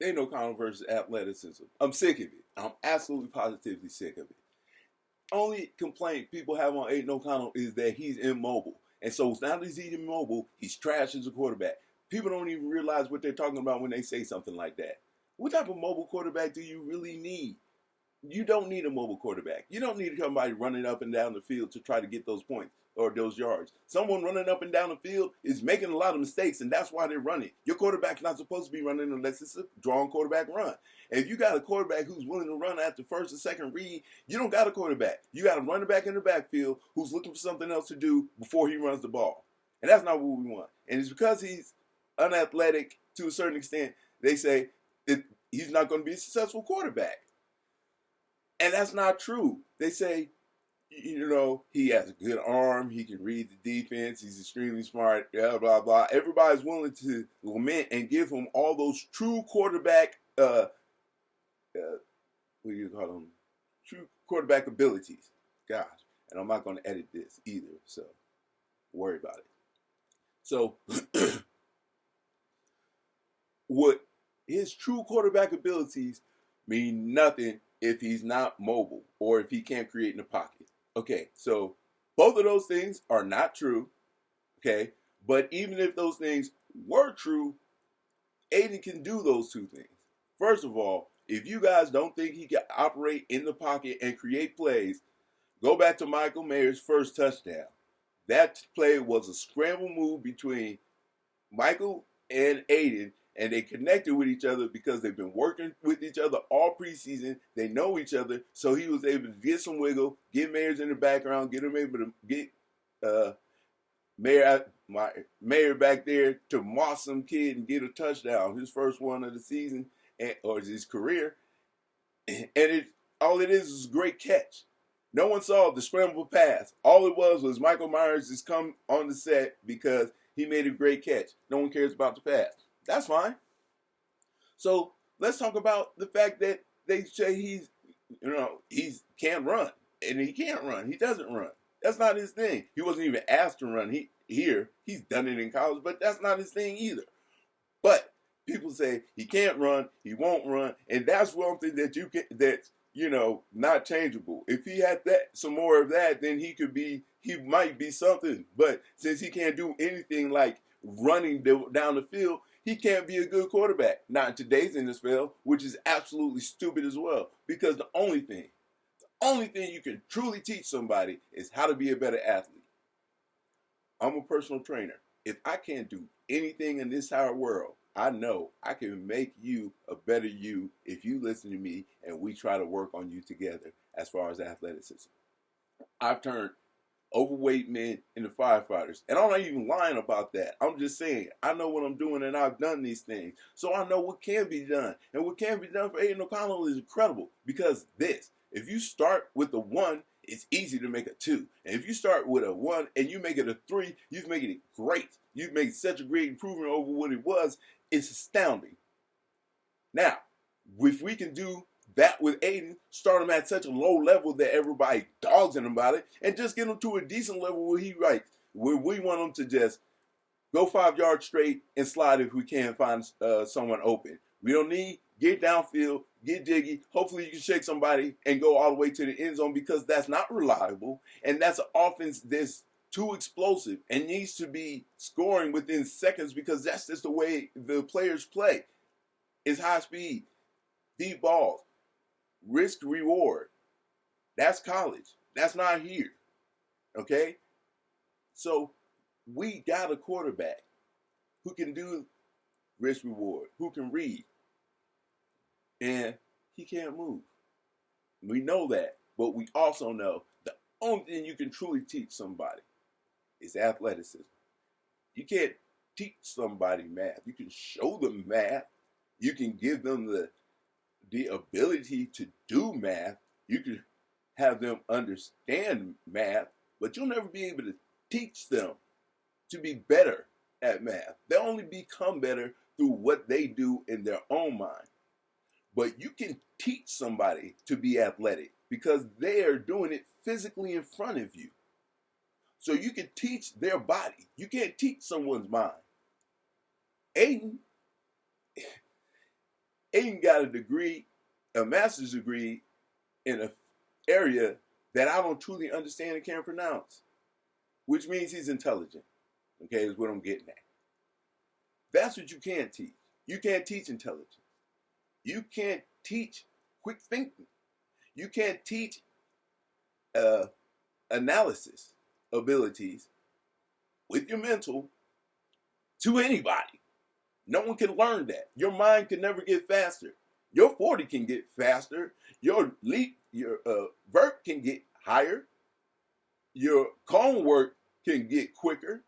Ain't no Connell versus athleticism. I'm sick of it. I'm absolutely positively sick of it. Only complaint people have on Aiden O'Connell is that he's immobile. And so now that he's immobile, he's trash as a quarterback. People don't even realize what they're talking about when they say something like that. What type of mobile quarterback do you really need? You don't need a mobile quarterback. You don't need somebody running up and down the field to try to get those points or those yards. Someone running up and down the field is making a lot of mistakes, and that's why they're running. Your quarterback's not supposed to be running unless it's a drawn quarterback run. And if you got a quarterback who's willing to run after first or second read, you don't got a quarterback. You got a running back in the backfield who's looking for something else to do before he runs the ball. And that's not what we want. And it's because he's unathletic to a certain extent, they say that he's not going to be a successful quarterback. And that's not true. They say, he has a good arm. He can read the defense. He's extremely smart, blah, blah, blah. Everybody's willing to lament and give him all those true quarterback, what do you call them? True quarterback abilities. Gosh. And I'm not going to edit this either, so worry about it. So, what his true quarterback abilities mean nothing if he's not mobile or if he can't create in the pocket. Okay, so both of those things are not true, okay? But even if those things were true, Aidan can do those two things. First of all, if you guys don't think he can operate in the pocket and create plays, go back to Michael Mayer's first touchdown. That play was a scramble move between Michael and Aidan, and they connected with each other because they've been working with each other all preseason. They know each other, so he was able to get some wiggle, get Mayers in the background, get him able to get Mayer back there to moss some kid and get a touchdown, his first one of the season or his career. And all it is a great catch. No one saw the scramble pass. All it was Michael Myers just come on the set because he made a great catch. No one cares about the pass. That's fine. So let's talk about the fact that they say he can't run. And he can't run. He doesn't run. That's not his thing. He wasn't even asked to run here. He's done it in college, but that's not his thing either. But people say he can't run, he won't run, and that's one thing that's not changeable. If he had some more of that, then he might be something. But since he can't do anything like running down the field, he can't be a good quarterback. Not in today's NFL, which is absolutely stupid as well. Because the only thing you can truly teach somebody is how to be a better athlete. I'm a personal trainer. If I can't do anything in this entire world, I know I can make you a better you if you listen to me and we try to work on you together as far as athleticism. I've turned overweight men into firefighters. And I'm not even lying about that. I'm just saying, I know what I'm doing and I've done these things. So I know what can be done. And what can be done for Aidan O'Connell is incredible because if you start with a 1, it's easy to make a 2. And if you start with a 1 and you make it a 3, you've made it great. You've made such a great improvement over what it was. It's astounding. Now, if we can do that with Aidan, start him at such a low level that everybody dogs him about it, and just get him to a decent level where we want him to just go 5 yards straight and slide if we can find someone open. We don't need get downfield, get jiggy. Hopefully you can shake somebody and go all the way to the end zone because that's not reliable, and that's an offense that's too explosive and needs to be scoring within seconds because that's just the way the players play. It's high speed, deep balls, risk reward. That's college. That's not here. Okay? So we got a quarterback who can do risk reward, who can read, and he can't move. We know that, but we also know the only thing you can truly teach somebody is athleticism. You can't teach somebody math. You can show them math. You can give them the ability to do math. You can have them understand math, but you'll never be able to teach them to be better at math. They'll only become better through what they do in their own mind. But you can teach somebody to be athletic because they are doing it physically in front of you. So you can teach their body. You can't teach someone's mind. Aidan Aidan got a master's degree in an area that I don't truly understand and can't pronounce, which means he's intelligent. Okay, is what I'm getting at. That's what you can't teach. You can't teach intelligence. You can't teach quick thinking. You can't teach analysis abilities with your mental to anybody. No one can learn that. Your mind can never get faster. Your 40 can get faster. Your vert can get higher. Your cone work can get quicker.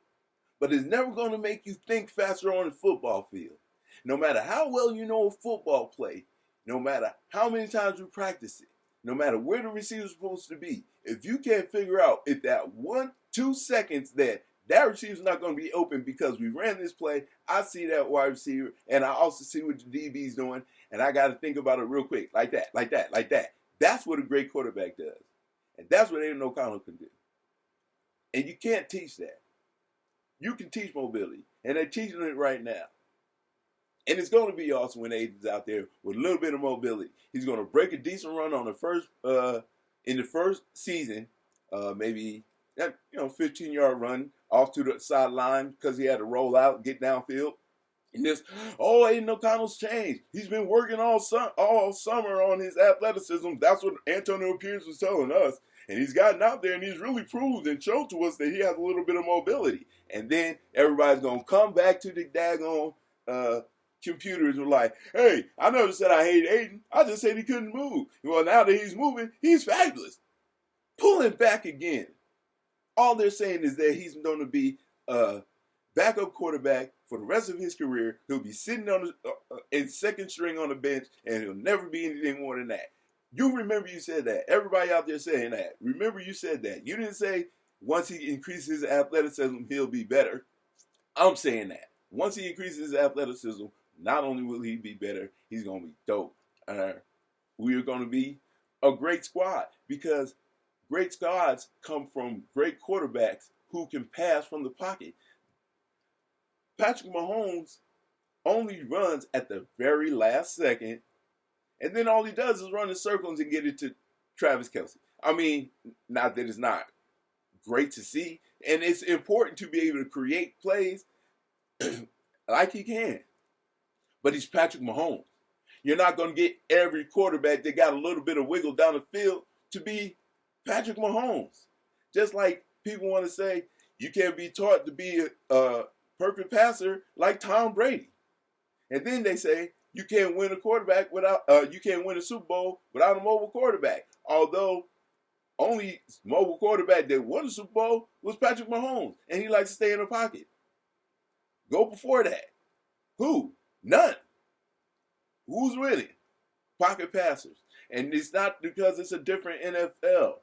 But it's never going to make you think faster on the football field. No matter how well you know a football play, no matter how many times you practice it, no matter where the receiver's supposed to be, if you can't figure out if that 1-2 seconds that receiver's not going to be open because we ran this play, I see that wide receiver, and I also see what the DB's doing, and I got to think about it real quick, like that, like that, like that. That's what a great quarterback does. And that's what Aidan O'Connell can do. And you can't teach that. You can teach mobility, and they're teaching it right now. And it's going to be awesome when Aidan's out there with a little bit of mobility. He's going to break a decent run on in the first season, maybe 15-yard run off to the sideline because he had to roll out and get downfield. And Aidan O'Connell's changed. He's been working all summer on his athleticism. That's what Antonio Pierce was telling us. And he's gotten out there and he's really proved and showed to us that he has a little bit of mobility. And then everybody's going to come back to the daggone computers and like, hey, I never said I hate Aidan. I just said he couldn't move. Well, now that he's moving, he's fabulous. Pull him back again. All they're saying is that he's going to be a backup quarterback for the rest of his career. He'll be sitting on in second string on the bench, and he'll never be anything more than that. You remember you said that. Everybody out there saying that. Remember you said that. You didn't say once he increases his athleticism, he'll be better. I'm saying that. Once he increases his athleticism, not only will he be better, he's going to be dope. We're going to be a great squad because great squads come from great quarterbacks who can pass from the pocket. Patrick Mahomes only runs at the very last second, and then all he does is run in circles and get it to Travis Kelce. I mean, not that it's not great to see, and it's important to be able to create plays like he can. But he's Patrick Mahomes. You're not going to get every quarterback that got a little bit of wiggle down the field to be Patrick Mahomes. Just like people want to say, you can't be taught to be a perfect passer like Tom Brady. And then they say, you can't win you can't win a Super Bowl without a mobile quarterback. Although only mobile quarterback that won the Super Bowl was Patrick Mahomes, and he likes to stay in the pocket. Go before that. Who? None. Who's winning? Pocket passers. And it's not because it's a different NFL.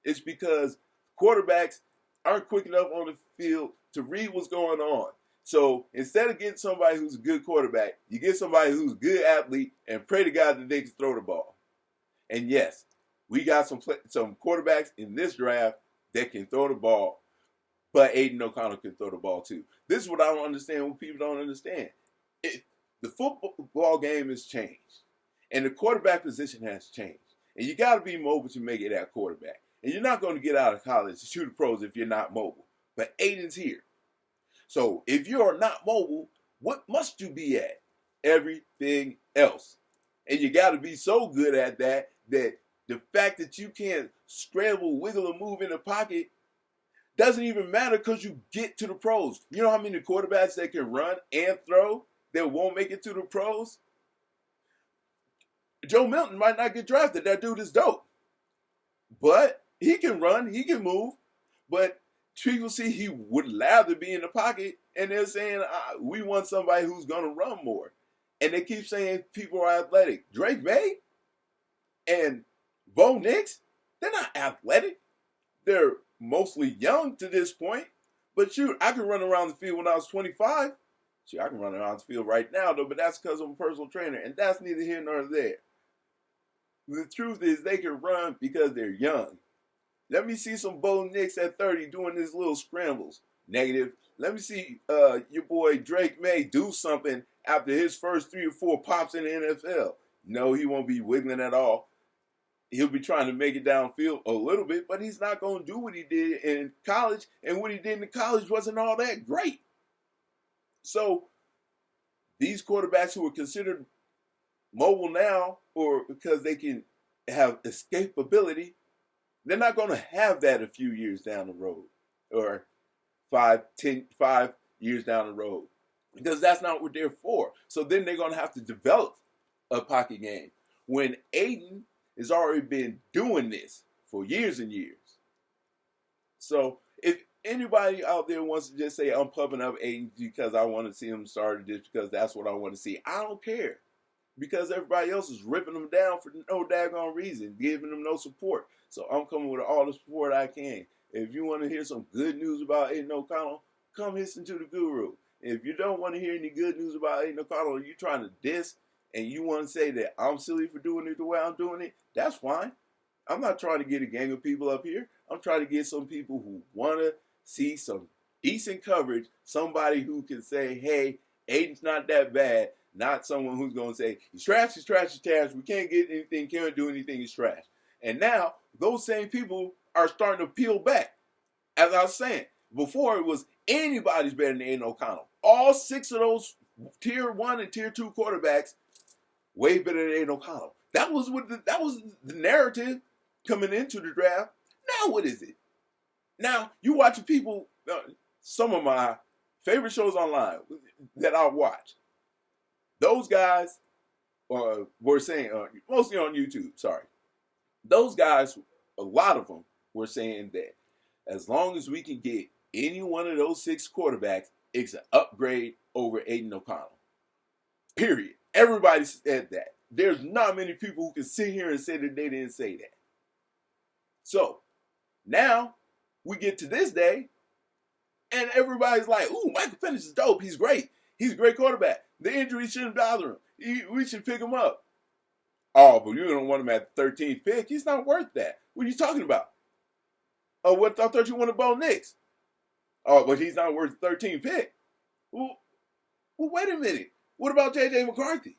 It's because quarterbacks aren't quick enough on the field to read what's going on. So instead of getting somebody who's a good quarterback, you get somebody who's a good athlete and pray to God that they can throw the ball. And yes, we got some quarterbacks in this draft that can throw the ball, but Aidan O'Connell can throw the ball too. This is what I don't understand, what people don't understand. The football game has changed, and the quarterback position has changed. And you got to be mobile to make it at quarterback. And you're not going to get out of college to shoot the pros if you're not mobile. But Aidan's here. So if you are not mobile, what must you be at? Everything else. And you got to be so good at that the fact that you can't scramble, wiggle, and move in the pocket doesn't even matter because you get to the pros. You know how many quarterbacks that can run and throw that won't make it to the pros? Joe Milton might not get drafted. That dude is dope. But he can run, he can move. But people see he would rather be in the pocket, and they're saying, we want somebody who's going to run more. And they keep saying people are athletic. Drake May and Bo Nix, they're not athletic. They're mostly young to this point. But shoot, I can run around the field when I was 25. Shoot, I can run around the field right now, though, but that's because I'm a personal trainer, and that's neither here nor there. The truth is they can run because they're young. Let me see some Bo Nix at 30 doing his little scrambles. Negative. Let me see your boy Drake May do something after his first 3 or 4 pops in the NFL. No, he won't be wiggling at all. He'll be trying to make it downfield a little bit, but he's not going to do what he did in college. And what he did in college wasn't all that great. So these quarterbacks who are considered mobile now, or because they can have escapability, they're not going to have that a few years down the road, or 5 years down the road, because that's not what they're for. So then they're going to have to develop a pocket game when Aidan has already been doing this for years and years. So if anybody out there wants to just say, I'm pumping up Aidan because I want to see him start just because that's what I want to see, I don't care. Because everybody else is ripping them down for no daggone reason, giving them no support. So I'm coming with all the support I can. If you want to hear some good news about Aidan O'Connell, come listen to the Guru. If you don't want to hear any good news about Aidan O'Connell, you're trying to diss, and you want to say that I'm silly for doing it the way I'm doing it, that's fine. I'm not trying to get a gang of people up here. I'm trying to get some people who want to see some decent coverage, somebody who can say, hey, Aidan's not that bad, not someone who's going to say, he's trash, he's trash, he's trash, we can't get anything, can't do anything, he's trash. And now, those same people are starting to peel back. As I was saying, before it was anybody's better than Aidan O'Connell. All 6 of those tier 1 and tier 2 quarterbacks way better than Aidan O'Connell. That was the narrative coming into the draft. Now what is it? Now you watching people, some of my favorite shows online that I watch. Those guys were saying, mostly on YouTube, sorry. Those guys, a lot of them were saying that as long as we can get any one of those 6 quarterbacks, it's an upgrade over Aidan O'Connell. Period. Everybody said that. There's not many people who can sit here and say that they didn't say that. So, now, we get to this day, and everybody's like, ooh, Michael Penix is dope. He's great. He's a great quarterback. The injury shouldn't bother him. We should pick him up. Oh, but you don't want him at the 13th pick. He's not worth that. What are you talking about? Oh, I thought you wanted Bo Nix. Oh, but he's not worth the 13th pick. Well, wait a minute. What about J.J. McCarthy?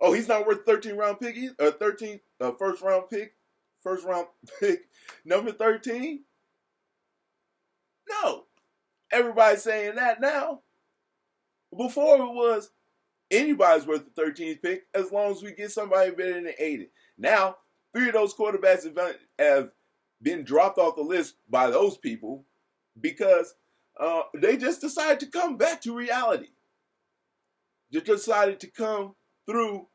Oh, he's not worth 13th round pick, 13th first round pick, number 13. No, everybody's saying that now. Before it was anybody's worth the 13th pick as long as we get somebody better than Aidan. Now, 3 of those quarterbacks have been dropped off the list by those people because they just decided to come back to reality. They decided to come through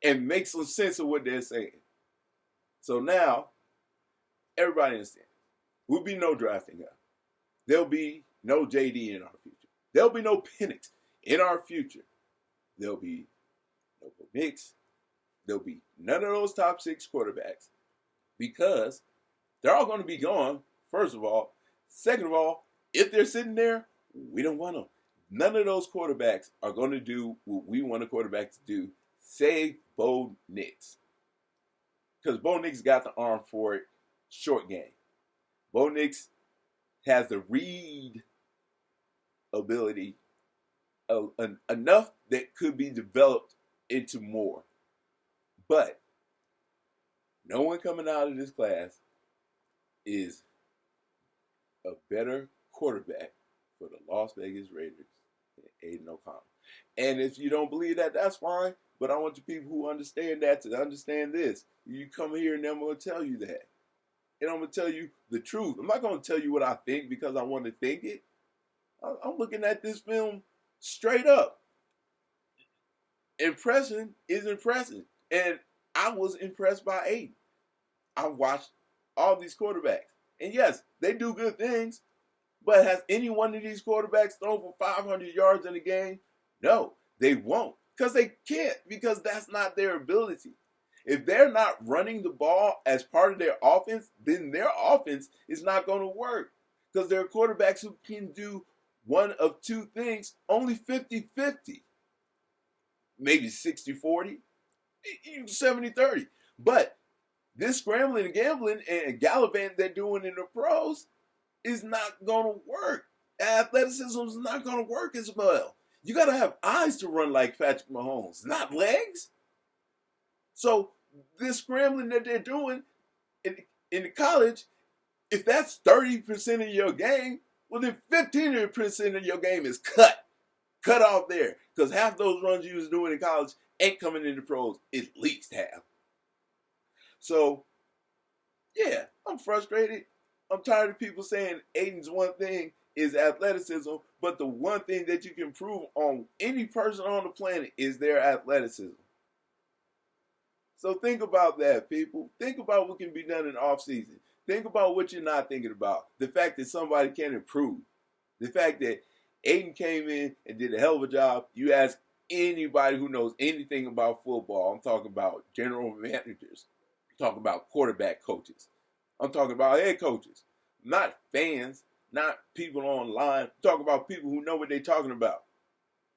and make some sense of what they're saying. So now, everybody understands. There'll be no drafting up. There'll be no JD in our future. There'll be no Penix in our future. There'll be no Knicks. There'll be none of those top 6 quarterbacks because they're all going to be gone, first of all. Second of all, if they're sitting there, we don't want them. None of those quarterbacks are going to do what we want a quarterback to do, save Bo Nix. Because Bo Nix got the arm for it, short game. Bo Nix has the read ability enough that could be developed into more. But no one coming out of this class is a better quarterback for the Las Vegas Raiders than Aidan O'Connell. And if you don't believe that, that's fine. But I want the people who understand that to understand this. You come here and I'm going to tell you that. And I'm going to tell you the truth. I'm not going to tell you what I think because I want to think it. I'm looking at this film straight up. Impression is impressive. And I was impressed by Aidan. I watched all these quarterbacks. And yes, they do good things. But has any one of these quarterbacks thrown for 500 yards in a game? No, they won't. Because they can't. Because that's not their ability. If they're not running the ball as part of their offense, then their offense is not going to work. Because there are quarterbacks who can do one of 2 things, only 50-50. Maybe 60-40, 70-30. But this scrambling and gambling and gallivanting they're doing in the pros is not going to work. Athleticism is not going to work as well. You got to have eyes to run like Patrick Mahomes, not legs. So this scrambling that they're doing in the college, if that's 30% of your game, well then 15% of your game is cut off there, because half those runs you was doing in college ain't coming into pros, at least half. So yeah, I'm frustrated. I'm tired of people saying Aidan's one thing is athleticism, but the one thing that you can prove on any person on the planet is their athleticism. So think about that, people. Think about what can be done in the off season. Think about what you're not thinking about. The fact that somebody can improve. The fact that Aidan came in and did a hell of a job. You ask anybody who knows anything about football. I'm talking about general managers. I'm talking about quarterback coaches. I'm talking about head coaches. Not fans, not people online. I'm talking about people who know what they're talking about.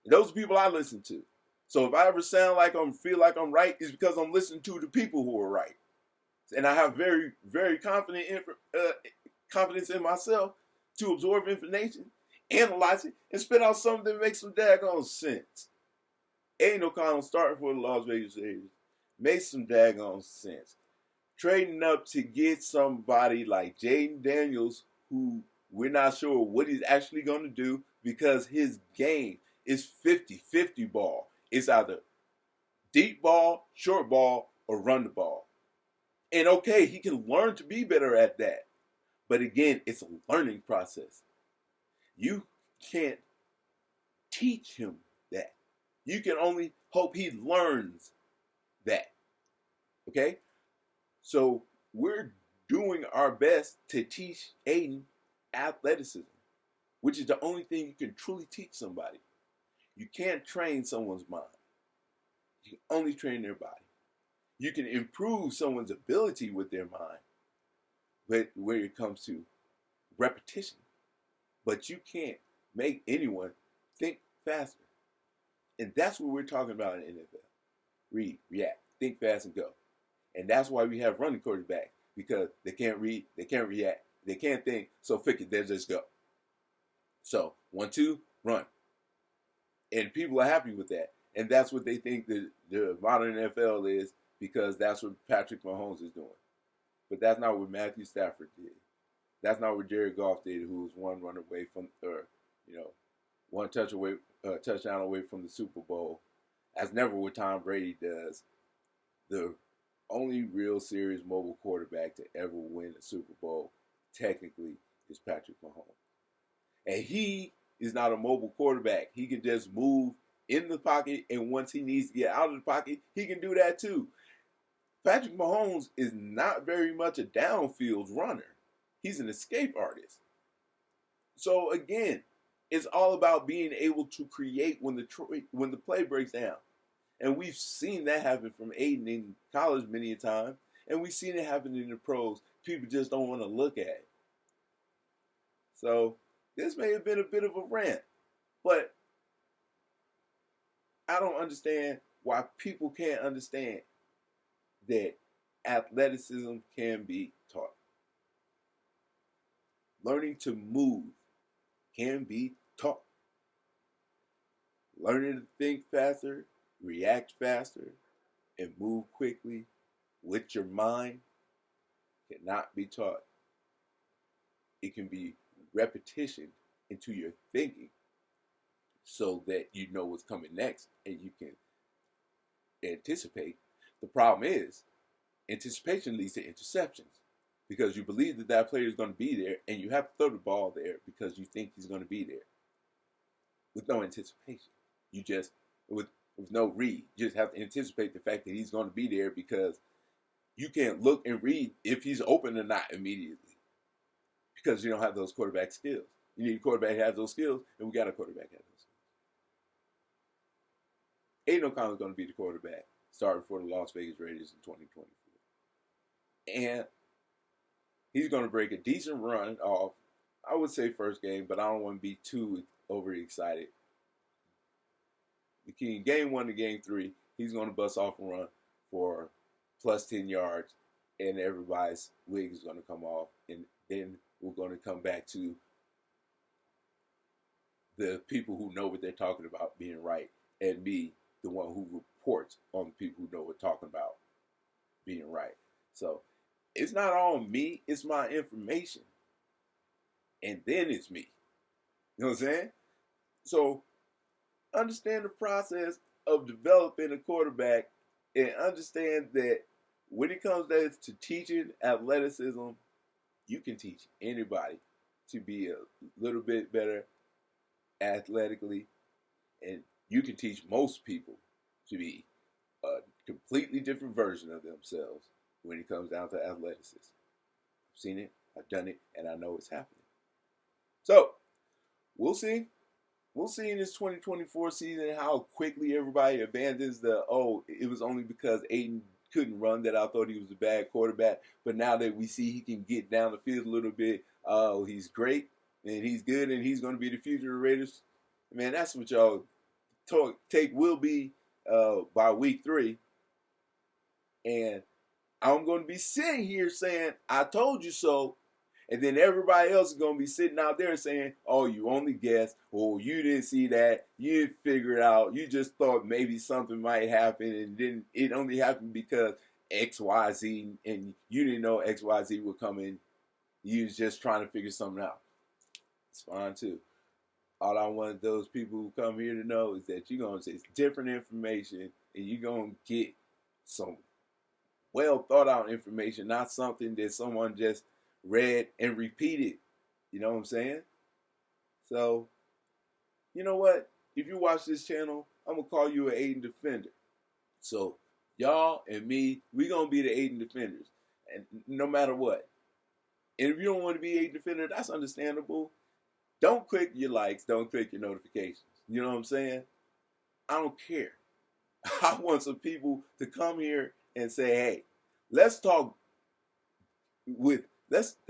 And those are people I listen to. So if I ever sound like feel like I'm right, it's because I'm listening to the people who are right. And I have very, very confidence in myself to absorb information, analyze it, and spit out something that makes some daggone sense. Aidan O'Connell starting for the Las Vegas Raiders makes some daggone sense. Trading up to get somebody like Jaden Daniels, who we're not sure what he's actually going to do, because his game is 50-50 ball. It's either deep ball, short ball, or run the ball. And okay, he can learn to be better at that. But again, it's a learning process. You can't teach him that. You can only hope he learns that. Okay? So we're doing our best to teach Aidan athleticism, which is the only thing you can truly teach somebody. You can't train someone's mind. You can only train their body. You can improve someone's ability with their mind where it comes to repetition. But you can't make anyone think faster. And that's what we're talking about in the NFL. Read, react, think fast, and go. And that's why we have running quarterbacks, because they can't read, they can't react, they can't think, so fix it, they just go. So 1, 2, run. And people are happy with that. And that's what they think the modern NFL is, because that's what Patrick Mahomes is doing. But that's not what Matthew Stafford did. That's not what Jared Goff did, who was one run away from, one touchdown away from the Super Bowl. That's never what Tom Brady does. The only real serious mobile quarterback to ever win a Super Bowl, technically, is Patrick Mahomes. And he is not a mobile quarterback. He can just move in the pocket, and once he needs to get out of the pocket, he can do that too. Patrick Mahomes is not very much a downfield runner. He's an escape artist. So again, it's all about being able to create when the play breaks down. And we've seen that happen from Aidan in college many a time. And we've seen it happen in the pros. People just don't want to look at it. So this may have been a bit of a rant. But I don't understand why people can't understand that athleticism can be taught. Learning to move can be taught. Learning to think faster, react faster, and move quickly with your mind cannot be taught. It can be repetition into your thinking so that you know what's coming next and you can anticipate. The problem is, anticipation leads to interceptions, because you believe that that player is going to be there, and you have to throw the ball there because you think he's going to be there. With no anticipation. You just, with no read, you just have to anticipate the fact that he's going to be there, because you can't look and read if he's open or not immediately, because you don't have those quarterback skills. You need a quarterback that has those skills, and we got a quarterback that has those skills. Aidan O'Connell is going to be the quarterback starting for the Las Vegas Raiders in 2024. And he's going to break a decent run off, I would say first game, but I don't want to be too overly excited. Between game 1 to game 3, he's going to bust off a run for plus 10 yards, and everybody's wig is going to come off, and then we're going to come back to the people who know what they're talking about being right, and me, the one who reports on the people who know what talking about being right. So it's not all me, it's my information. And then it's me. You know what I'm saying? So understand the process of developing a quarterback and understand that when it comes to teaching athleticism, you can teach anybody to be a little bit better athletically, and you can teach most people to be a completely different version of themselves when it comes down to athleticism. I've seen it, I've done it, and I know it's happening. So, we'll see. We'll see in this 2024 season how quickly everybody abandons it was only because Aidan couldn't run that I thought he was a bad quarterback. But now that we see he can get down the field a little bit, he's great and he's good and he's going to be the future of the Raiders. Man, that's what y'all take will be by week 3. And I'm going to be sitting here saying, I told you so. And then everybody else is going to be sitting out there saying, oh, you only guessed, or you didn't see that, you didn't figure it out, you just thought maybe something might happen, and then it only happened because X, Y, Z, and you didn't know X, Y, Z would come in. You was just trying to figure something out. It's fine, too. All I want those people who come here to know is that you're going to say different information, and you're going to get some well thought out information, not something that someone just read and repeated. You know what I'm saying? So, you know what? If you watch this channel, I'm going to call you an Aidan defender. So, y'all and me, we going to be the Aidan defenders. And no matter what. And if you don't want to be Aidan defender, that's understandable. Don't click your likes. Don't click your notifications. You know what I'm saying? I don't care. I want some people to come here and say, hey, let's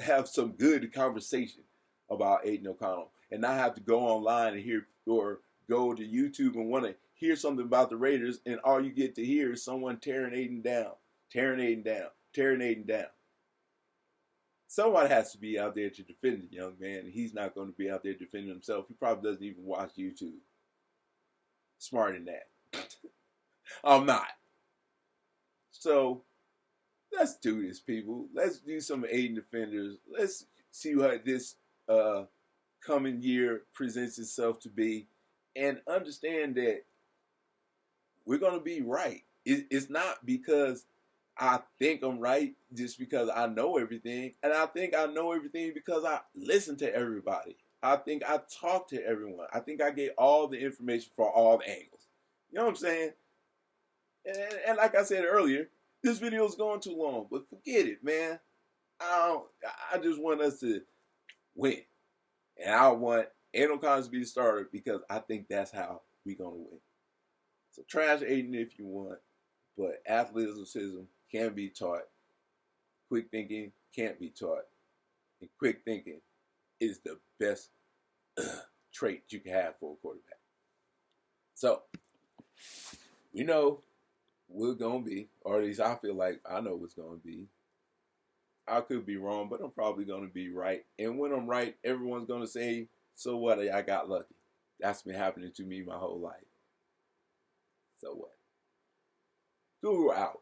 have some good conversation about Aidan O'Connell and not have to go online and hear or go to YouTube and want to hear something about the Raiders, and all you get to hear is someone tearing Aidan down, tearing Aidan down, tearing Aidan down. Someone has to be out there to defend the young man, and he's not going to be out there defending himself. He probably doesn't even watch YouTube. Smarter than that. I'm not. So let's do this, people. Let's do some Aidan defenders. Let's see what this coming year presents itself to be, and understand that we're going to be right. It's not because I think I'm right, just because I know everything. And I think I know everything because I listen to everybody. I think I talk to everyone. I think I get all the information from all the angles. You know what I'm saying? And like I said earlier, this video is going too long, but forget it, man. I just want us to win. And I want Aidan O'Connell to be the starter because I think that's how we're going to win. So trash Aidan if you want, but athleticism can be taught. Quick thinking can't be taught. And quick thinking is the best trait you can have for a quarterback. So, we know we're going to be, or at least I feel like I know what's going to be. I could be wrong, but I'm probably going to be right. And when I'm right, everyone's going to say, so what, I got lucky. That's been happening to me my whole life. So what? Guru out.